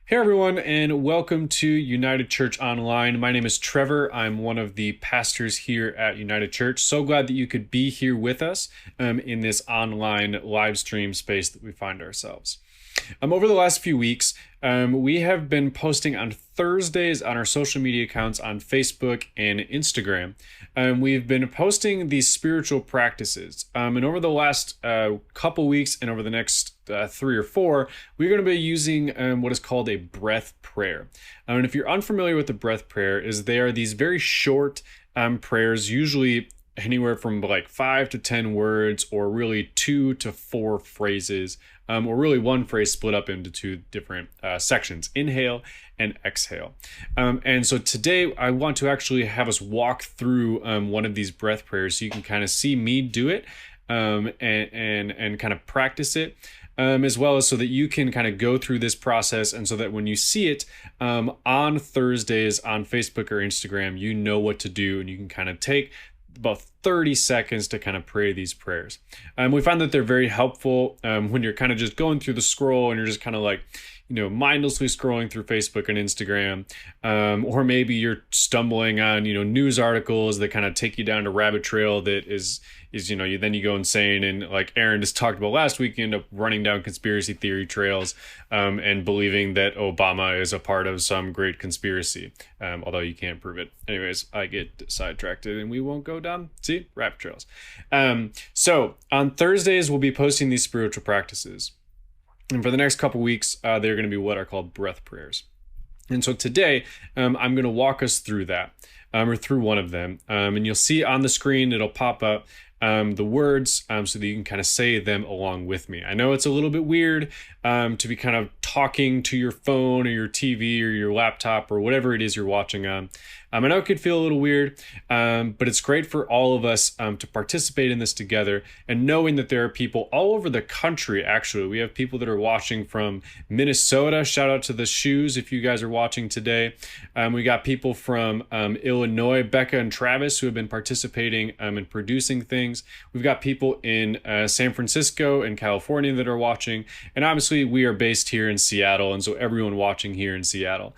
Hey everyone, and welcome to United Church Online. My name is Trevor. I'm one of the pastors here at United Church. So glad that you could be here with us in this online live stream space that we find ourselves. Over the last few weeks, we have been posting on Thursdays on our social media accounts on Facebook and Instagram. We've been posting these spiritual practices. And over the last couple weeks and over the next 3 or 4, we're going to be using what is called a breath prayer. And if you're unfamiliar with the breath prayer, they are these very short prayers, usually anywhere from like 5 to 10 words, or really 2 to 4 phrases, or really one phrase split up into 2 different sections, inhale and exhale. And so today I want to actually have us walk through one of these breath prayers so you can kind of see me do it and kind of practice it. As well as so that you can kind of go through this process, and so that when you see it on Thursdays on Facebook or Instagram, you know what to do, and you can kind of take about 30 seconds to kind of pray these prayers. We find that they're very helpful when you're kind of just going through the scroll and you're just kind of like, mindlessly scrolling through Facebook and Instagram, or maybe you're stumbling on, news articles that kind of take you down a rabbit trail that is you go insane. And like Aaron just talked about last week, you end up running down conspiracy theory trails and believing that Obama is a part of some great conspiracy, although you can't prove it. Anyways, I get sidetracked and we won't go down, rabbit trails. So on Thursdays, we'll be posting these spiritual practices. And for the next couple weeks, they're going to be what are called breath prayers. And so today, I'm going to walk us through that, or through one of them. And you'll see on the screen, it'll pop up the words so that you can kind of say them along with me. I know it's a little bit weird to be kind of talking to your phone or your TV or your laptop or whatever it is you're watching on. I know it could feel a little weird, but it's great for all of us to participate in this together, and knowing that there are people all over the country. Actually, we have people that are watching from Minnesota. Shout out to the Shoes if you guys are watching today. We got people from Illinois, Becca and Travis, who have been participating in producing things. We've got people in San Francisco and California that are watching, and obviously we are based here in Seattle, and so everyone watching here in Seattle.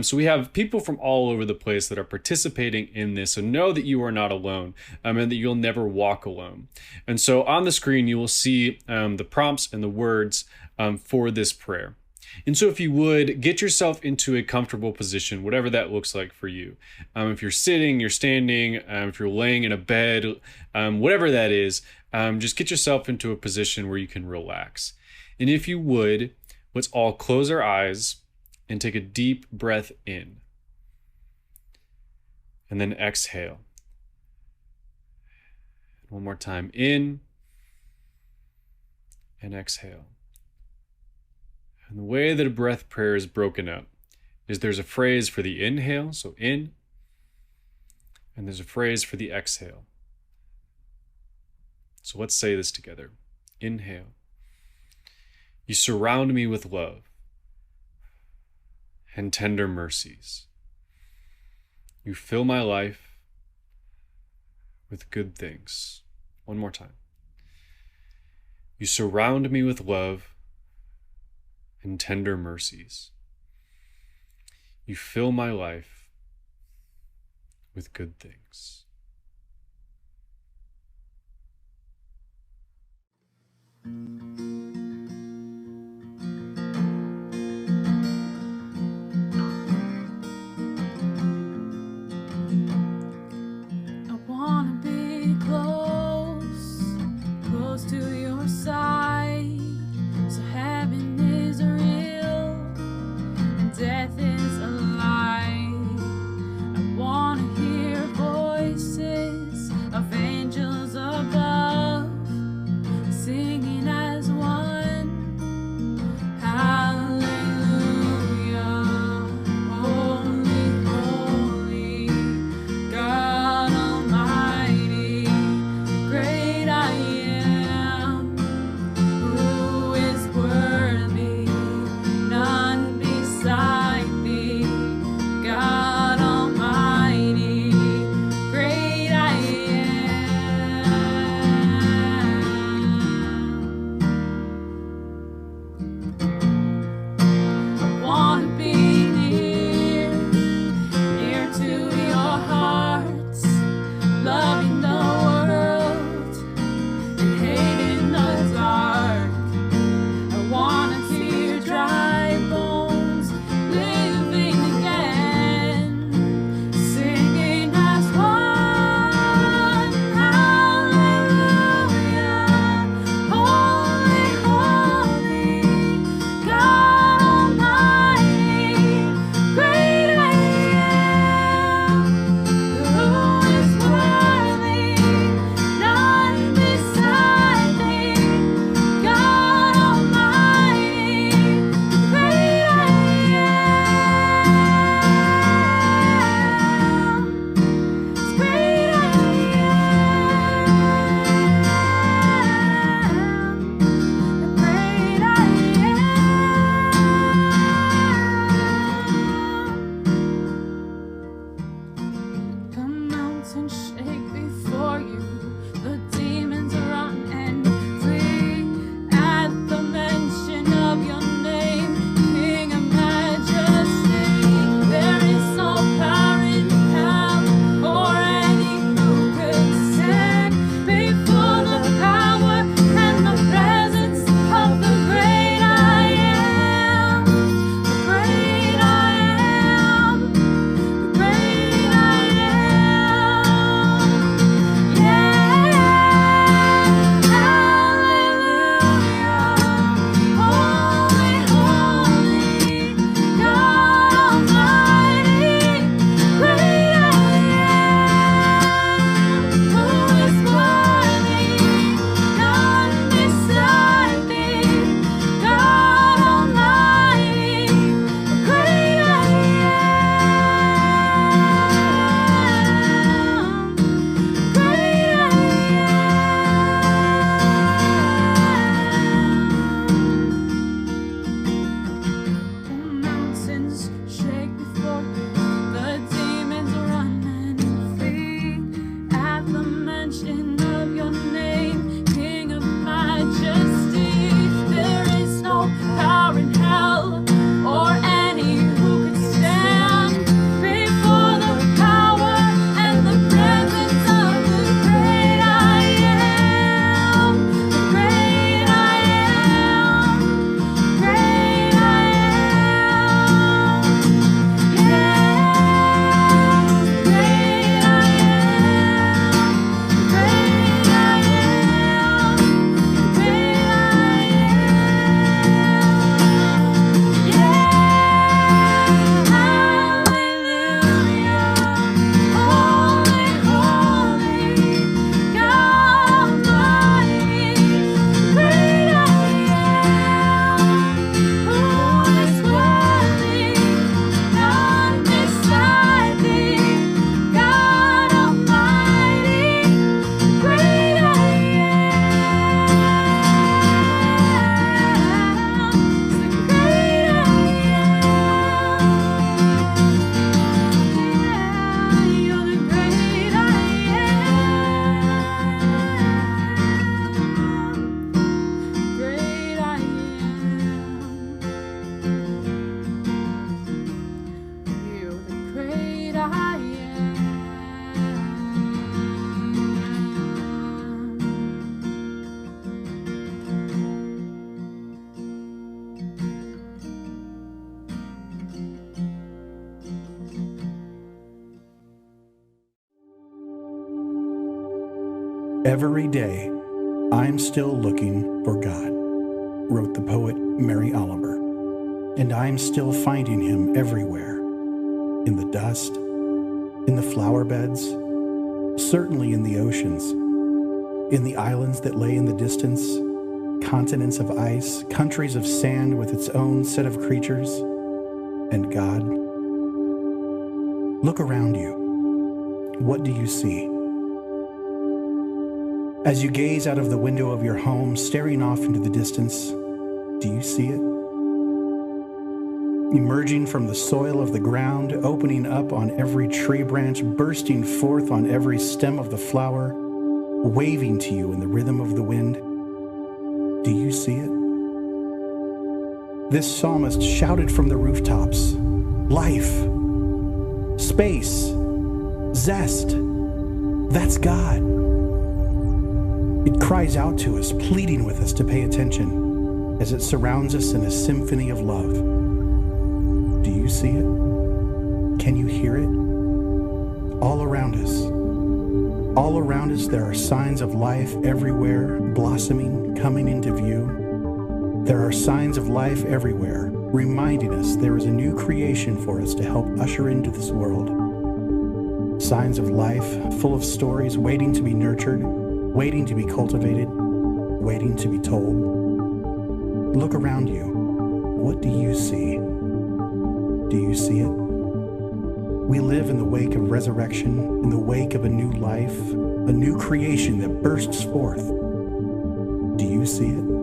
So we have people from all over the place that are participating in this. So know that you are not alone, and that you'll never walk alone. And so on the screen, you will see the prompts and the words for this prayer. And so if you would, get yourself into a comfortable position, whatever that looks like for you. If you're sitting, you're standing, if you're laying in a bed, whatever that is, just get yourself into a position where you can relax. And if you would, let's all close our eyes and take a deep breath in. And then exhale. One more time, in and exhale. And the way that a breath prayer is broken up is there's a phrase for the inhale, so in, and there's a phrase for the exhale. So let's say this together. Inhale. You surround me with love and tender mercies. You fill my life with good things. One more time. You surround me with love and tender mercies. You fill my life with good things. Of angels above, singing as one. Every day, I'm still looking for God, wrote the poet Mary Oliver. And I'm still finding him everywhere. In the dust, in the flower beds, certainly in the oceans, in the islands that lay in the distance, continents of ice, countries of sand with its own set of creatures, and God. Look around you. What do you see? As you gaze out of the window of your home, staring off into the distance, do you see it? Emerging from the soil of the ground, opening up on every tree branch, bursting forth on every stem of the flower, waving to you in the rhythm of the wind. Do you see it? This psalmist shouted from the rooftops, life, space, zest. That's God. It cries out to us, pleading with us to pay attention as it surrounds us in a symphony of love. Do you see it? Can you hear it? All around us. All around us there are signs of life everywhere, blossoming, coming into view. There are signs of life everywhere, reminding us there is a new creation for us to help usher into this world. Signs of life, full of stories waiting to be nurtured, waiting to be cultivated, waiting to be told. Look around you. What do you see? Do you see it? We live in the wake of resurrection, in the wake of a new life, a new creation that bursts forth. Do you see it?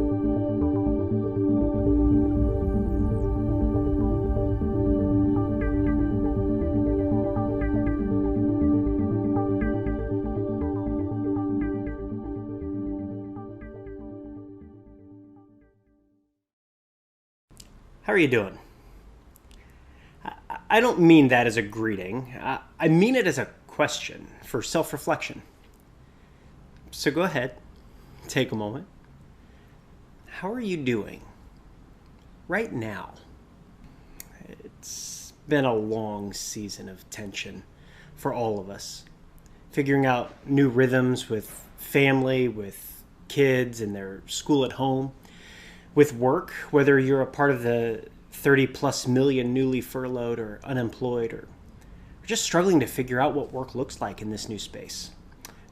How are you doing? I don't mean that as a greeting. I mean it as a question for self-reflection. So go ahead, take a moment. How are you doing right now? It's been a long season of tension for all of us. Figuring out new rhythms with family, with kids and their school at home, with work, whether you're a part of the 30 plus million newly furloughed or unemployed, or just struggling to figure out what work looks like in this new space.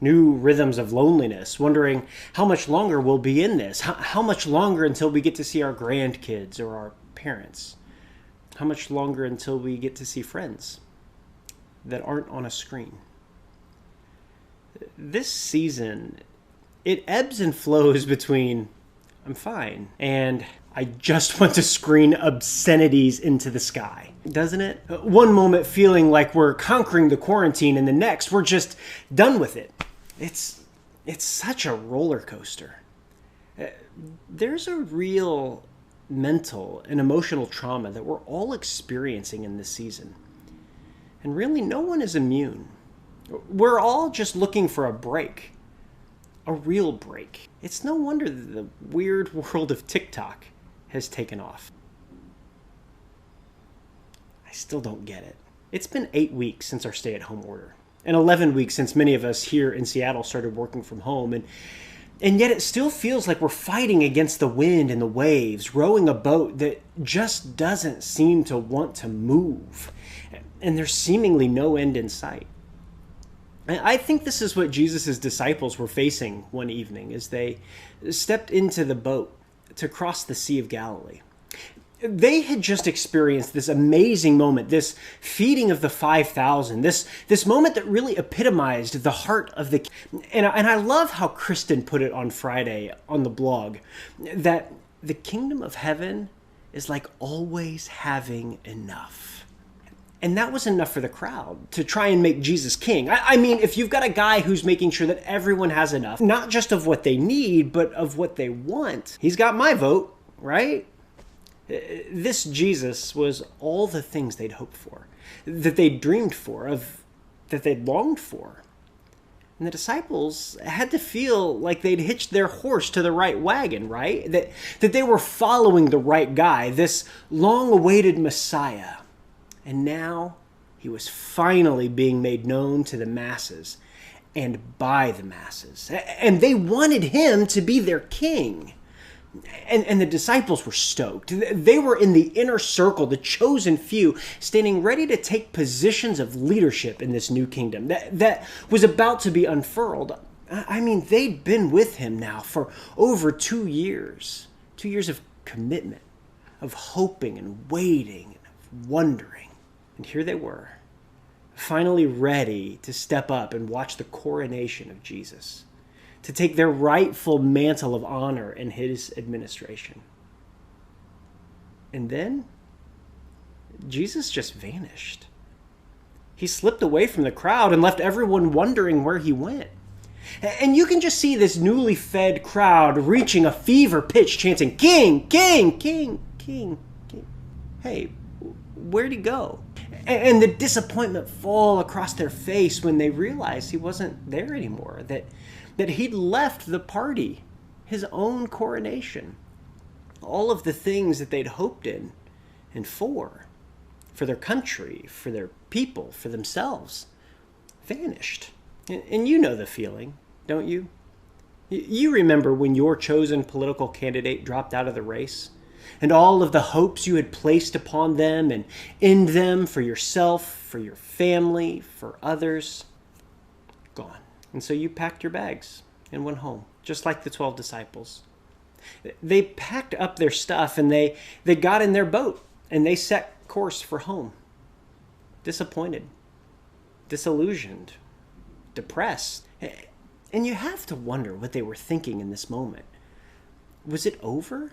New rhythms of loneliness, wondering how much longer we'll be in this, how much longer until we get to see our grandkids or our parents, how much longer until we get to see friends that aren't on a screen. This season, it ebbs and flows between I'm fine and I just want to scream obscenities into the sky, doesn't it? One moment feeling like we're conquering the quarantine, and the next we're just done with it. It's such a roller coaster. There's a real mental and emotional trauma that we're all experiencing in this season. And really, no one is immune. We're all just looking for a break, a real break. It's no wonder that the weird world of TikTok has taken off. I still don't get it. It's been 8 weeks since our stay-at-home order, and 11 weeks since many of us here in Seattle started working from home, and yet it still feels like we're fighting against the wind and the waves, rowing a boat that just doesn't seem to want to move, and there's seemingly no end in sight. I think this is what Jesus' disciples were facing one evening as they stepped into the boat to cross the Sea of Galilee. They had just experienced this amazing moment, this feeding of the 5,000, this moment that really epitomized the heart of the... And I love how Kristen put it on Friday on the blog, that the kingdom of heaven is like always having enough. And that was enough for the crowd to try and make Jesus king. I mean, if you've got a guy who's making sure that everyone has enough, not just of what they need, but of what they want, he's got my vote, right? This Jesus was all the things they'd hoped for, that they'd dreamed for, that they'd longed for. And the disciples had to feel like they'd hitched their horse to the right wagon, right? That they were following the right guy, this long-awaited Messiah. And now he was finally being made known to the masses. and by the masses. And they wanted him to be their king. And the disciples were stoked. They were in the inner circle, the chosen few, standing ready to take positions of leadership in this new kingdom that was about to be unfurled. I mean, they'd been with him now for over 2 years. 2 years of commitment, of hoping and waiting and of wondering. And here they were, finally ready to step up and watch the coronation of Jesus, to take their rightful mantle of honor in his administration. And then Jesus just vanished. He slipped away from the crowd and left everyone wondering where he went. And you can just see this newly fed crowd reaching a fever pitch, chanting, "King, King, King, King, King." Hey, where'd he go? And the disappointment fall across their face when they realized he wasn't there anymore, that he'd left the party, his own coronation. All of the things that they'd hoped in and for their country, for their people, for themselves, vanished. And you know the feeling, don't you? You remember when your chosen political candidate dropped out of the race, and all of the hopes you had placed upon them and in them for yourself, for your family, for others, gone. And so you packed your bags and went home, just like the 12 disciples. They packed up their stuff and they got in their boat and they set course for home. Disappointed, disillusioned, depressed. And you have to wonder what they were thinking in this moment. Was it over?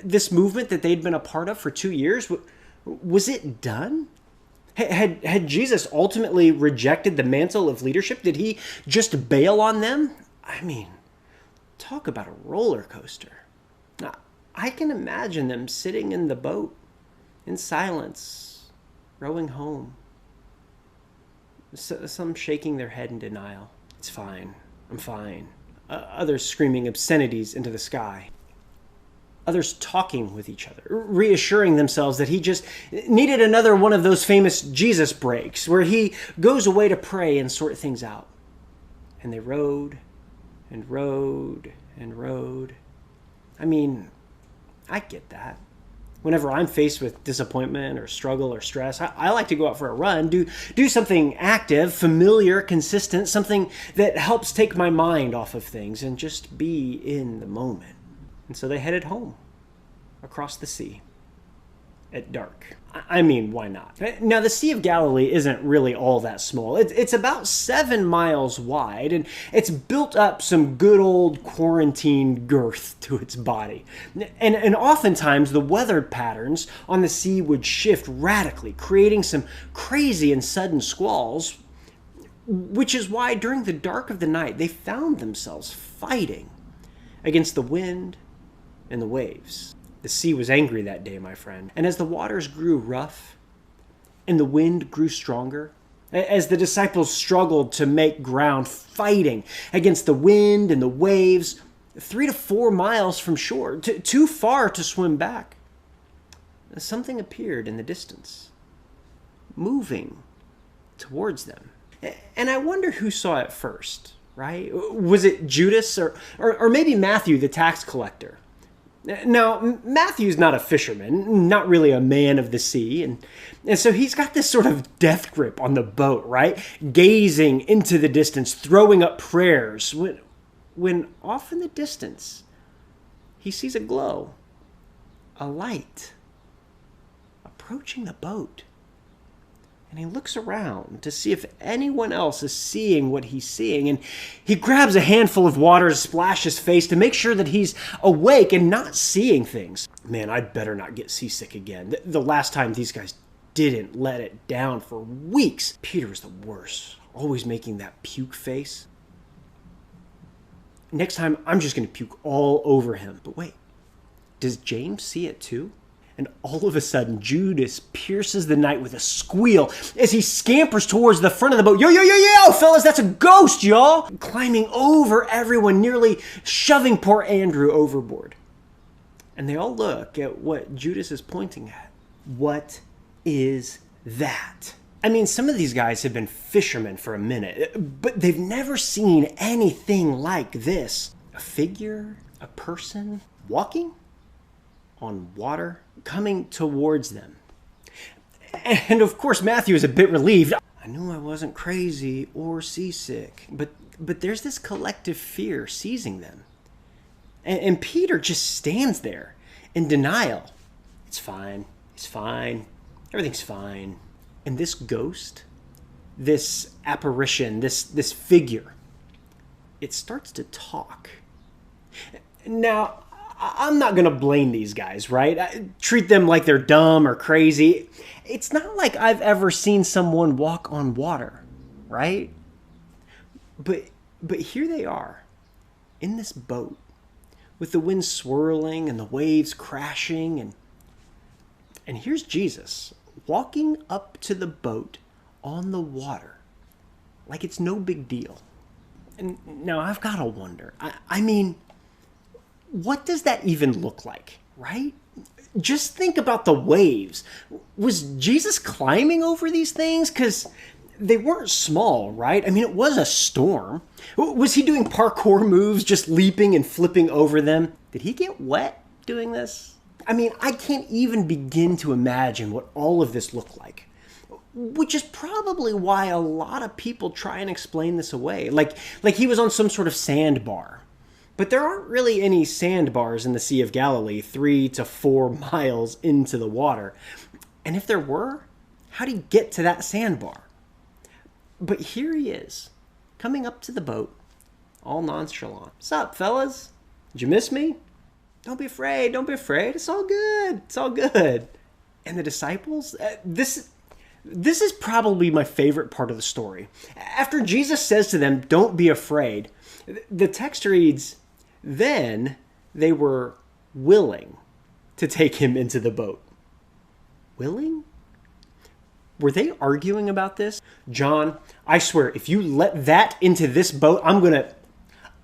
This movement that they'd been a part of for 2 years, was it done? Had Jesus ultimately rejected the mantle of leadership? Did he just bail on them? I mean, talk about a roller coaster. Now, I can imagine them sitting in the boat in silence, rowing home. Some shaking their head in denial. It's fine. I'm fine. Others screaming obscenities into the sky. Others talking with each other, reassuring themselves that he just needed another one of those famous Jesus breaks where he goes away to pray and sort things out. And they rowed and rowed and rowed. I mean, I get that. Whenever I'm faced with disappointment or struggle or stress, I like to go out for a run, do something active, familiar, consistent, something that helps take my mind off of things and just be in the moment. And so they headed home across the sea at dark. I mean, why not? Now, the Sea of Galilee isn't really all that small. It's about 7 miles wide, and it's built up some good old quarantine girth to its body. And oftentimes, the weather patterns on the sea would shift radically, creating some crazy and sudden squalls, which is why during the dark of the night, they found themselves fighting against the wind and the waves. The sea was angry that day, my friend. And as the waters grew rough and the wind grew stronger, as the disciples struggled to make ground fighting against the wind and the waves, 3 to 4 miles from shore, too far to swim back, something appeared in the distance, moving towards them. And I wonder who saw it first, right? Was it Judas or maybe Matthew, the tax collector? Now, Matthew's not a fisherman, not really a man of the sea, and so he's got this sort of death grip on the boat, right? Gazing into the distance, throwing up prayers, when off in the distance, he sees a glow, a light, approaching the boat. And he looks around to see if anyone else is seeing what he's seeing. And he grabs a handful of water to splash his face to make sure that he's awake and not seeing things. Man, I'd better not get seasick again. The last time these guys didn't let it down for weeks. Peter was the worst, always making that puke face. Next time, I'm just going to puke all over him. But wait, does James see it too? And all of a sudden, Judas pierces the night with a squeal as he scampers towards the front of the boat. Yo, yo, yo, yo, fellas, that's a ghost, y'all! Climbing over everyone, nearly shoving poor Andrew overboard. And they all look at what Judas is pointing at. What is that? I mean, some of these guys have been fishermen for a minute, but they've never seen anything like this. A figure, a person, walking on water, coming towards them. And of course, Matthew is a bit relieved. I knew I wasn't crazy or seasick, but there's this collective fear seizing them. And Peter just stands there in denial. It's fine. It's fine. Everything's fine. And this ghost, this apparition, this figure, it starts to talk. Now, I'm not going to blame these guys, right? I treat them like they're dumb or crazy. It's not like I've ever seen someone walk on water, right? But here they are in this boat with the wind swirling and the waves crashing. And here's Jesus walking up to the boat on the water like it's no big deal. And now I've got to wonder, I mean, what does that even look like, right? Just think about the waves. Was Jesus climbing over these things? Because they weren't small, right? I mean, it was a storm. Was he doing parkour moves, just leaping and flipping over them? Did he get wet doing this? I mean, I can't even begin to imagine what all of this looked like. Which is probably why a lot of people try and explain this away. Like he was on some sort of sandbar. But there aren't really any sandbars in the Sea of Galilee 3 to 4 miles into the water. And if there were, how'd he get to that sandbar? But here he is, coming up to the boat, all nonchalant. What's up, fellas? Did you miss me? Don't be afraid. Don't be afraid. It's all good. It's all good. And the disciples, this is probably my favorite part of the story. After Jesus says to them, don't be afraid, the text reads, then they were willing to take him into the boat. Willing? Were they arguing about this? John, I swear, if you let that into this boat, well,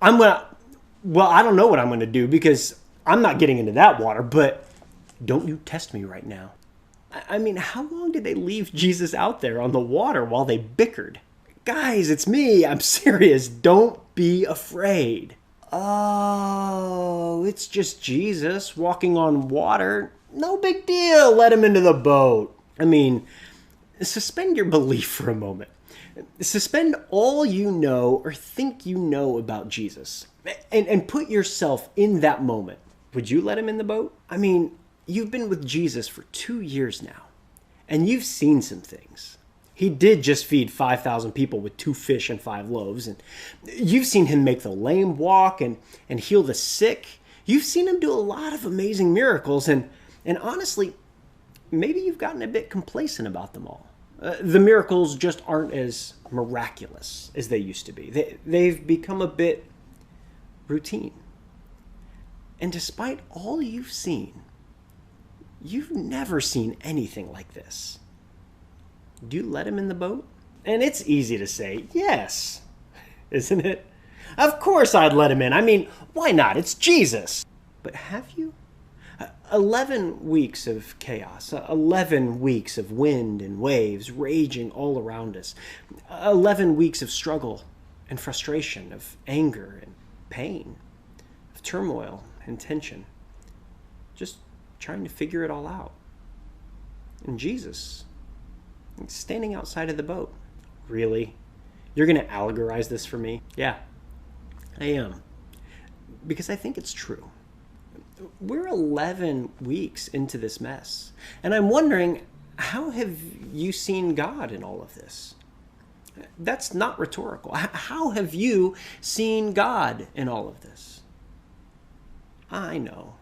I don't know what I'm going to do because I'm not getting into that water, but don't you test me right now. I mean, how long did they leave Jesus out there on the water while they bickered? Guys, it's me. I'm serious. Don't be afraid. Oh, it's just Jesus walking on water. No big deal. Let him into the boat. I mean, suspend your belief for a moment. Suspend all you know or think you know about Jesus and put yourself in that moment. Would you let him in the boat? I mean, you've been with Jesus for 2 years now, and you've seen some things. He did just feed 5,000 people with 2 fish and 5 loaves. And you've seen him make the lame walk and heal the sick. You've seen him do a lot of amazing miracles. And honestly, maybe you've gotten a bit complacent about them all. The miracles just aren't as miraculous as they used to be. They've become a bit routine. And despite all you've seen, you've never seen anything like this. Do you let him in the boat? And it's easy to say, yes, isn't it? Of course I'd let him in. I mean, why not? It's Jesus. But have you? 11 weeks of chaos, 11 weeks of wind and waves raging all around us, 11 weeks of struggle and frustration, of anger and pain, of turmoil and tension, just trying to figure it all out. And Jesus, standing outside of the boat. Really? You're going to allegorize this for me? Yeah, I am. Because I think it's true. We're 11 weeks into this mess. And I'm wondering, how have you seen God in all of this? That's not rhetorical. How have you seen God in all of this? I know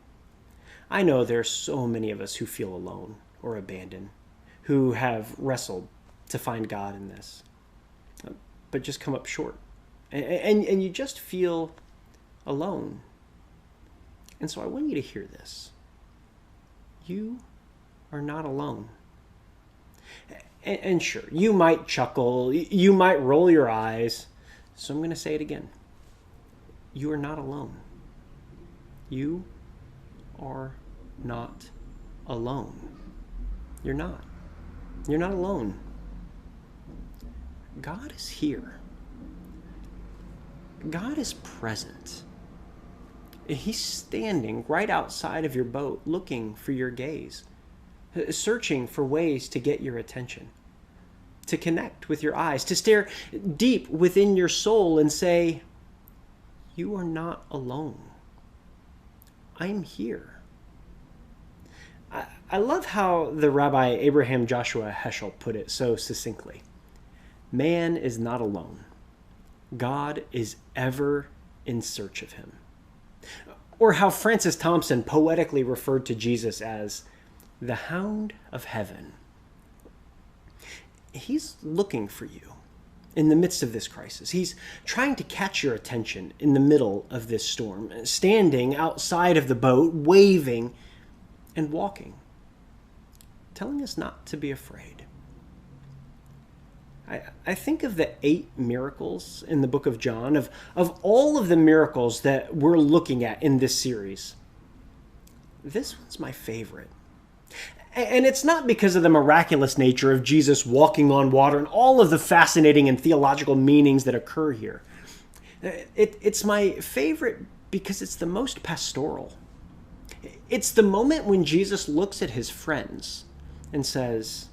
there are so many of us who feel alone or abandoned, who have wrestled to find God in this, but just come up short. And you just feel alone. And so I want you to hear this. You are not alone. And sure, you might chuckle, you might roll your eyes, so I'm going to say it again. You are not alone. You are not alone. You're not. You're not alone. God is here. God is present. He's standing right outside of your boat, looking for your gaze, searching for ways to get your attention, to connect with your eyes, to stare deep within your soul and say, "You are not alone. I'm here." I love how the Rabbi Abraham Joshua Heschel put it so succinctly. Man is not alone. God is ever in search of him. Or how Francis Thompson poetically referred to Jesus as the hound of heaven. He's looking for you in the midst of this crisis. He's trying to catch your attention in the middle of this storm, standing outside of the boat, waving and walking, telling us not to be afraid. I think of the 8 miracles in the book of John, of all of the miracles that we're looking at in this series. This one's my favorite. And it's not because of the miraculous nature of Jesus walking on water and all of the fascinating and theological meanings that occur here. It's my favorite because it's the most pastoral. It's the moment when Jesus looks at his friends and says,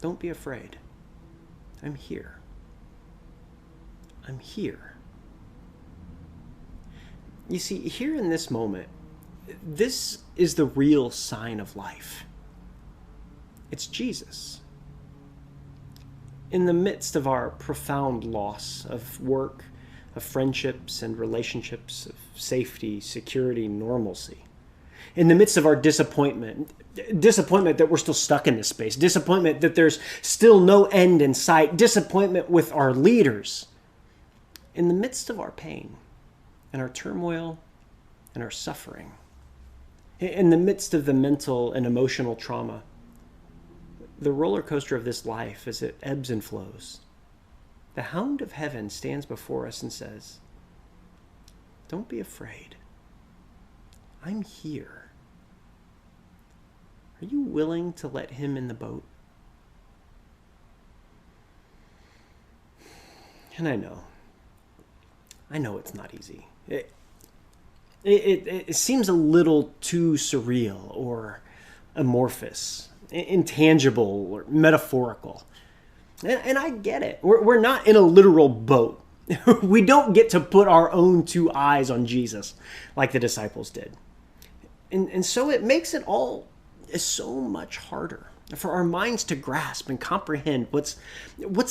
"Don't be afraid. I'm here. I'm here." You see, here in this moment, this is the real sign of life. It's Jesus. In the midst of our profound loss of work, of friendships and relationships, of safety, security, normalcy, in the midst of our disappointment that we're still stuck in this space, disappointment that there's still no end in sight, disappointment with our leaders, in the midst of our pain and our turmoil and our suffering, in the midst of the mental and emotional trauma, the roller coaster of this life as it ebbs and flows, the hound of heaven stands before us and says, "Don't be afraid. I'm here." Are you willing to let him in the boat? And I know it's not easy. It seems a little too surreal or amorphous, intangible or metaphorical. And I get it. We're not in a literal boat. We don't get to put our own 2 eyes on Jesus like the disciples did. And so it makes it all so much harder for our minds to grasp and comprehend what's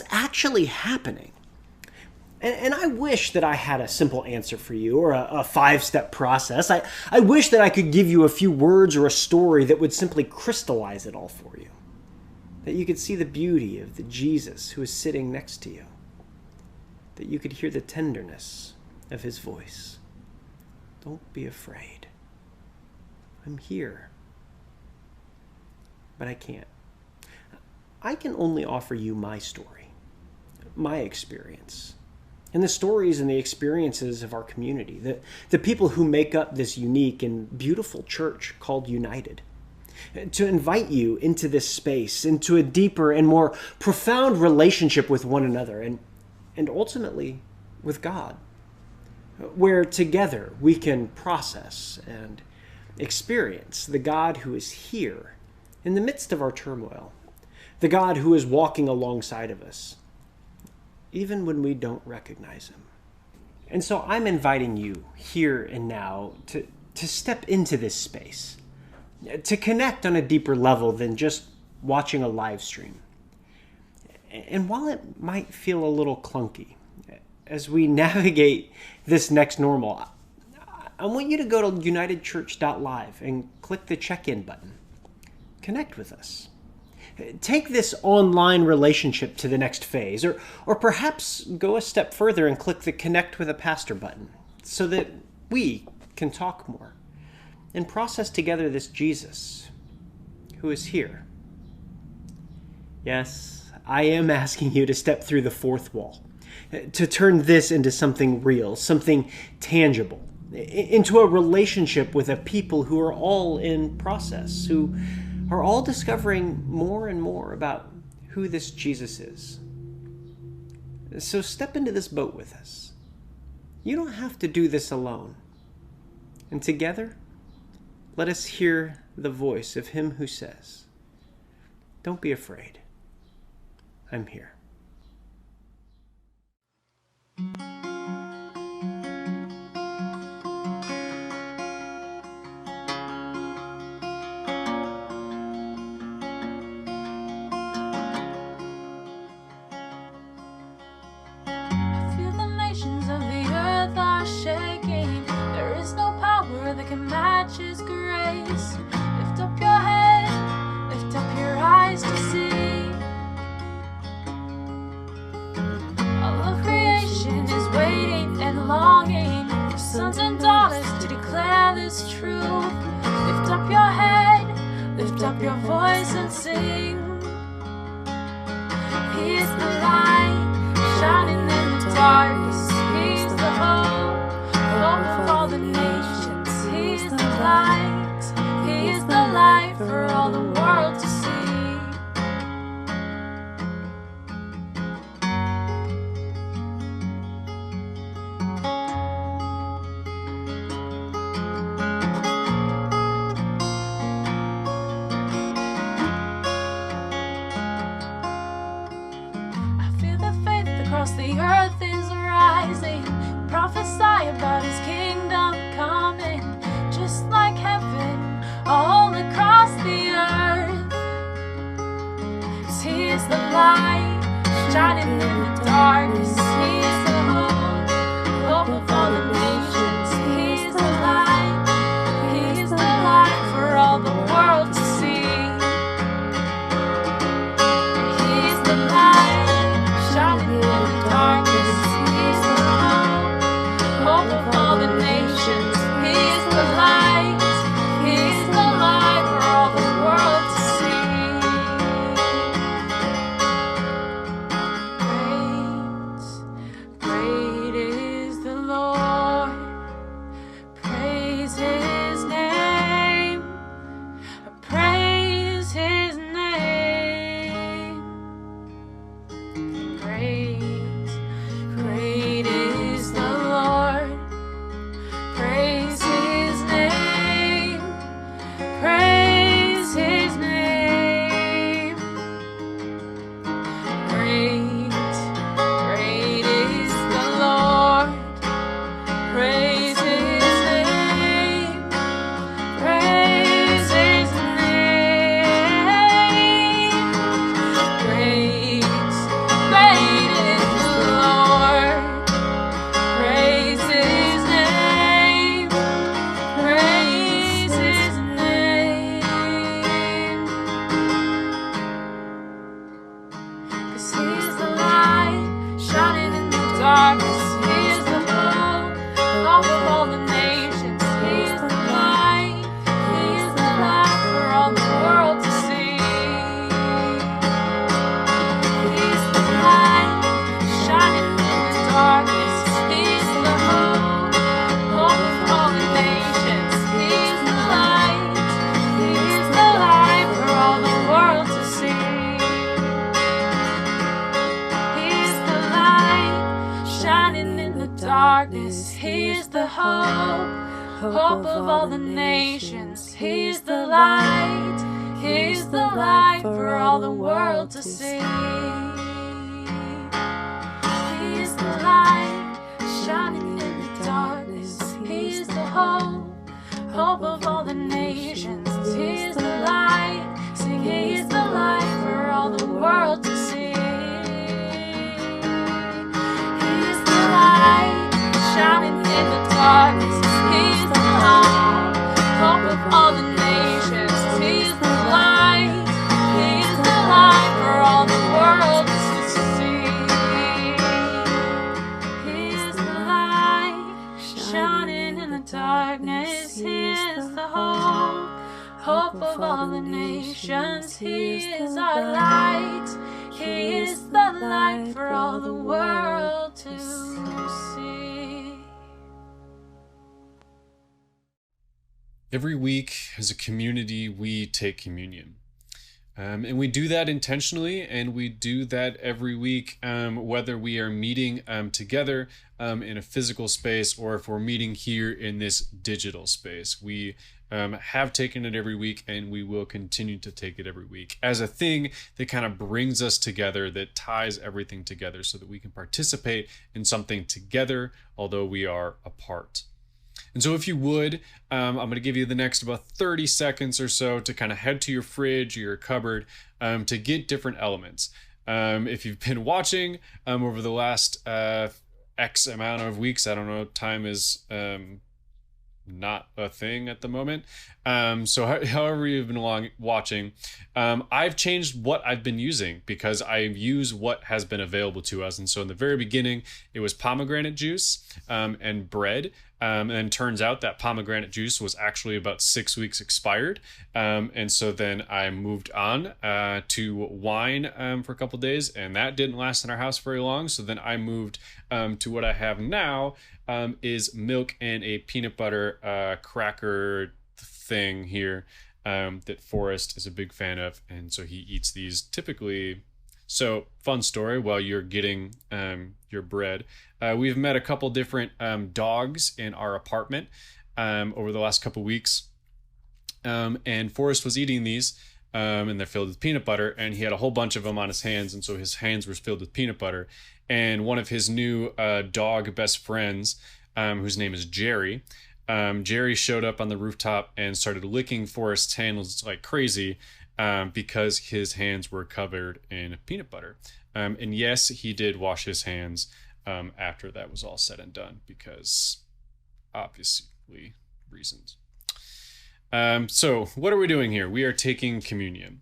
actually happening. And I wish that I had a simple answer for you or a 5-step process. I wish that I could give you a few words or a story that would simply crystallize it all for you. That you could see the beauty of the Jesus who is sitting next to you. That you could hear the tenderness of his voice. "Don't be afraid. I'm here." But I can't. I can only offer you my story, my experience, and the stories and the experiences of our community, the people who make up this unique and beautiful church called United, to invite you into this space, into a deeper and more profound relationship with one another and ultimately with God, where together we can process and experience the God who is here in the midst of our turmoil, the God who is walking alongside of us, even when we don't recognize him. And so I'm inviting you here and now to step into this space, to connect on a deeper level than just watching a live stream. And while it might feel a little clunky, as we navigate this next normal, I want you to go to unitedchurch.live and click the check-in button. Connect with us. Take this online relationship to the next phase, or perhaps go a step further and click the Connect with a Pastor button so that we can talk more and process together this Jesus who is here. Yes, I am asking you to step through the 4th wall, to turn this into something real, something tangible, into a relationship with a people who are all in process, who are all discovering more and more about who this Jesus is. So step into this boat with us. You don't have to do this alone. And together, let us hear the voice of him who says, "Don't be afraid. I'm here." That can match his grace. Lift up your head, lift up your eyes to see. All of creation is waiting and longing for sons and daughters to declare this truth. Lift up your head, lift up your voice and sing. He is the light shining in the darkness. He's the hope of all the nations. He is the light, he is the light for all the world to see. I feel the faith across the earth is rising. Prophesy about his kingdom coming. Just like heaven, all across the earth. 'Cause he is the light, shining in the darkness. He is the hope of all the nations. He is the light for all the world to see. He is the light, shining in the darkness. He is the hope of all the nations. He is the light, he's the light for all the world to see. Great is the Lord, praise his name, praise his name. Great is the Lord. Praise his name, praise his name. Great is the Lord. Praise his name, praise his name. Great is the Lord. Praise his name, praise his name. 'Cause he is the light, shining in the darkness. He is the hope of all the nations. He is the light for all the world to see. He is the light, shining in the darkness. He is the hope of all the nations. He is the light for all the world to see. He is the light, shining in the darkness. He is the hope of all the nations. He is the light for all the world to see. He is the light, shining in the darkness. He is the hope of all the nations. He is the light, sing, he is the light for all the world to see. He is the light, shining in the darkness. He is the hope of all the nations. He is the light for all the world to see. He is the light, shining in the darkness. He is the hope of all the nations. He is our light. He is the light for all the world to see. Every week, as a community, we take communion. And we do that intentionally, and we do that every week, whether we are meeting together in a physical space or if we're meeting here in this digital space. We have taken it every week, and we will continue to take it every week as a thing that kind of brings us together, that ties everything together so that we can participate in something together, although we are apart. And so if you would, I'm going to give you the next about 30 seconds or so to kind of head to your fridge or your cupboard to get different elements. If you've been watching over the last X amount of weeks, I don't know, time is not a thing at the moment. So however you've been watching, I've changed what I've been using because I use what has been available to us. And so in the very beginning, it was pomegranate juice and bread. And then turns out that pomegranate juice was actually about 6 weeks expired. And so then I moved on to wine for a couple days, and that didn't last in our house very long. So then I moved to what I have now is milk and a peanut butter cracker thing here that Forrest is a big fan of. And so he eats these typically. So fun story while you're getting your bread. We've met a couple different dogs in our apartment over the last couple weeks. And Forrest was eating these and they're filled with peanut butter, and he had a whole bunch of them on his hands. And so his hands were filled with peanut butter. And one of his new dog best friends, whose name is Jerry, Jerry showed up on the rooftop and started licking Forrest's hands like crazy. Because his hands were covered in peanut butter. And yes, he did wash his hands after that was all said and done, because obviously reasons. So what are we doing here? We are taking communion.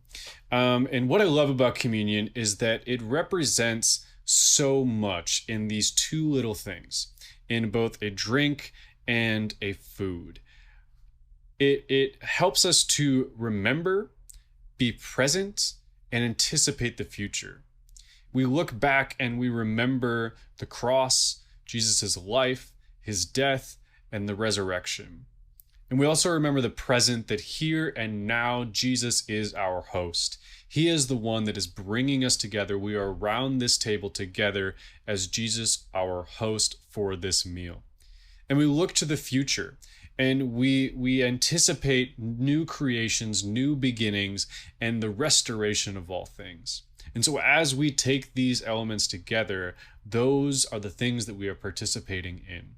And what I love about communion is that it represents so much in these two little things, in both a drink and a food. It helps us to remember, be present, and anticipate the future. We look back and we remember the cross, Jesus' life, his death, and the resurrection. And we also remember the present, that here and now Jesus is our host. He is the one that is bringing us together. We are around this table together as Jesus, our host for this meal. And we look to the future. And we anticipate new creations, new beginnings, and the restoration of all things. And so as we take these elements together, those are the things that we are participating in.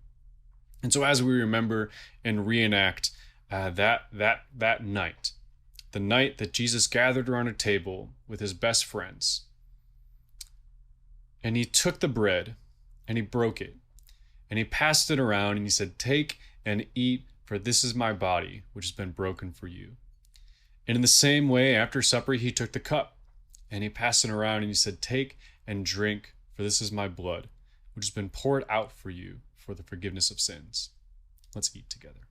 And so as we remember and reenact that night, the night that Jesus gathered around a table with his best friends, and he took the bread and he broke it and he passed it around and he said, "Take and eat, for this is my body, which has been broken for you." And in the same way, after supper, he took the cup and he passed it around and he said, "Take and drink, for this is my blood, which has been poured out for you for the forgiveness of sins." Let's eat together.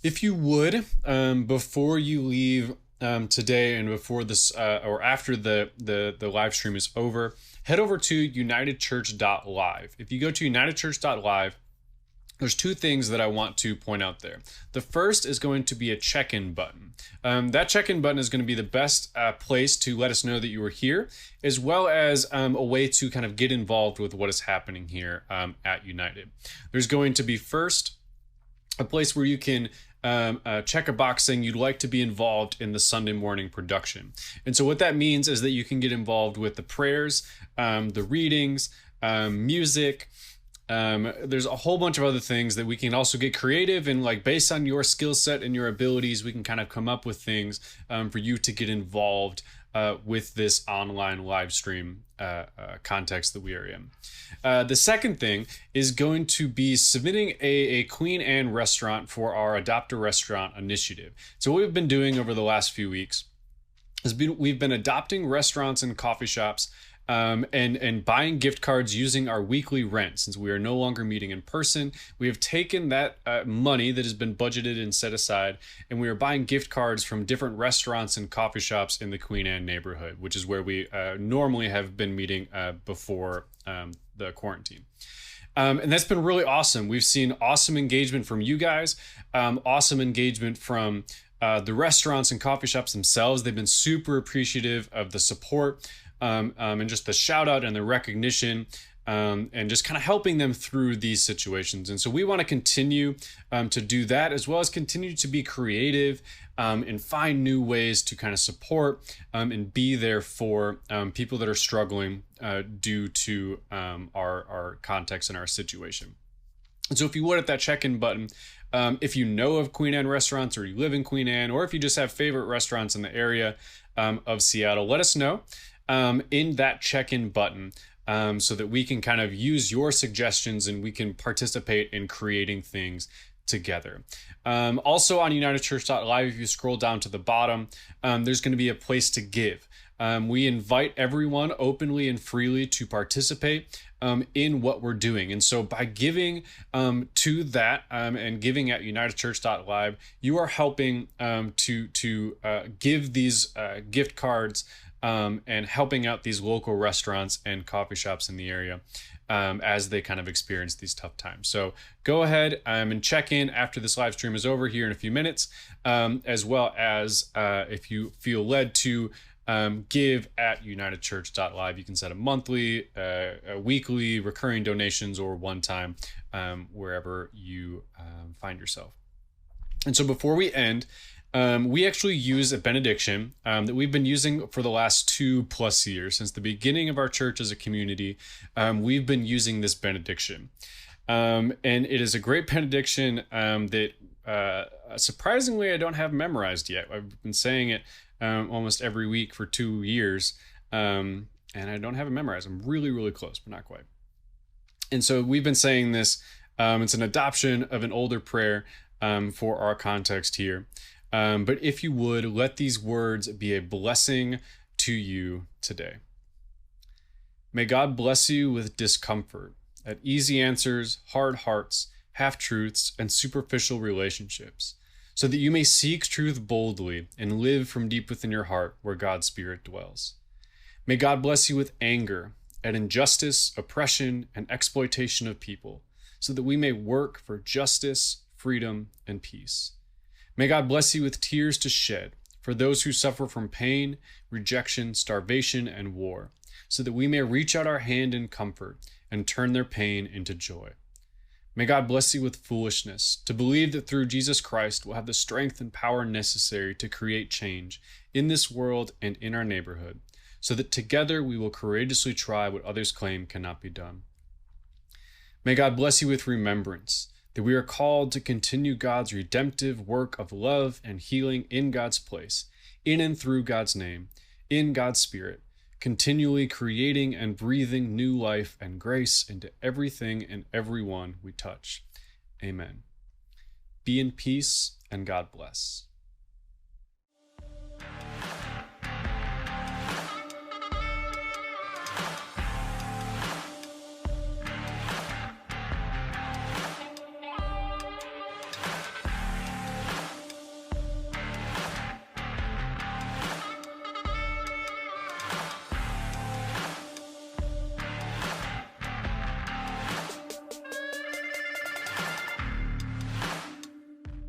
If you would, before you leave today and before this or after the live stream is over, head over to unitedchurch.live. If you go to unitedchurch.live, there's two things that I want to point out there. The first is going to be a check-in button. That check-in button is going to be the best place to let us know that you are here, as well as a way to kind of get involved with what is happening here at United. There's going to be first a place where you can check a box saying you'd like to be involved in the Sunday morning production. And so what that means is that you can get involved with the prayers, the readings, music. There's a whole bunch of other things that we can also get creative, and like based on your skill set and your abilities, we can kind of come up with things for you to get involved with this online live stream context that we are in. The second thing is going to be submitting a Queen Anne restaurant for our Adopt a Restaurant initiative. So what we've been doing over the last few weeks is we've been adopting restaurants and coffee shops and buying gift cards using our weekly rent. Since we are no longer meeting in person, we have taken that money that has been budgeted and set aside, and we are buying gift cards from different restaurants and coffee shops in the Queen Anne neighborhood, which is where we normally have been meeting before the quarantine. And that's been really awesome. We've seen awesome engagement from you guys, awesome engagement from the restaurants and coffee shops themselves. They've been super appreciative of the support, and just the shout out and the recognition, and just kind of helping them through these situations. And so we want to continue to do that, as well as continue to be creative and find new ways to kind of support and be there for people that are struggling due to our context and our situation. And so if you would, at that check-in button, if you know of Queen Anne restaurants, or you live in Queen Anne, or if you just have favorite restaurants in the area of Seattle, let us know in that check-in button, so that we can kind of use your suggestions and we can participate in creating things together. Also on UnitedChurch.live, if you scroll down to the bottom, there's going to be a place to give. We invite everyone openly and freely to participate in what we're doing. And so by giving to that and giving at UnitedChurch.live, you are helping to give these gift cards and helping out these local restaurants and coffee shops in the area as they kind of experience these tough times. So go ahead and check in after this live stream is over here in a few minutes, as well as if you feel led to give at UnitedChurch.live. You can set a monthly, a weekly, recurring donations, or one time, wherever you find yourself. And so before we end, we actually use a benediction that we've been using for the last 2+ years. Since the beginning of our church as a community, we've been using this benediction. And it is a great benediction that surprisingly I don't have memorized yet. I've been saying it almost every week for 2 years, and I don't have it memorized. I'm really, really close, but not quite. And so we've been saying this. It's an adoption of an older prayer for our context here. But if you would, let these words be a blessing to you today. May God bless you with discomfort at easy answers, hard hearts, half-truths, and superficial relationships, so that you may seek truth boldly and live from deep within your heart where God's Spirit dwells. May God bless you with anger at injustice, oppression, and exploitation of people, so that we may work for justice, freedom, and peace. May God bless you with tears to shed for those who suffer from pain, rejection, starvation, and war, so that we may reach out our hand in comfort and turn their pain into joy. May God bless you with foolishness, to believe that through Jesus Christ we'll have the strength and power necessary to create change in this world and in our neighborhood, so that together we will courageously try what others claim cannot be done. May God bless you with remembrance, that we are called to continue God's redemptive work of love and healing in God's place, in and through God's name, in God's Spirit, continually creating and breathing new life and grace into everything and everyone we touch. Amen. Be in peace, and God bless.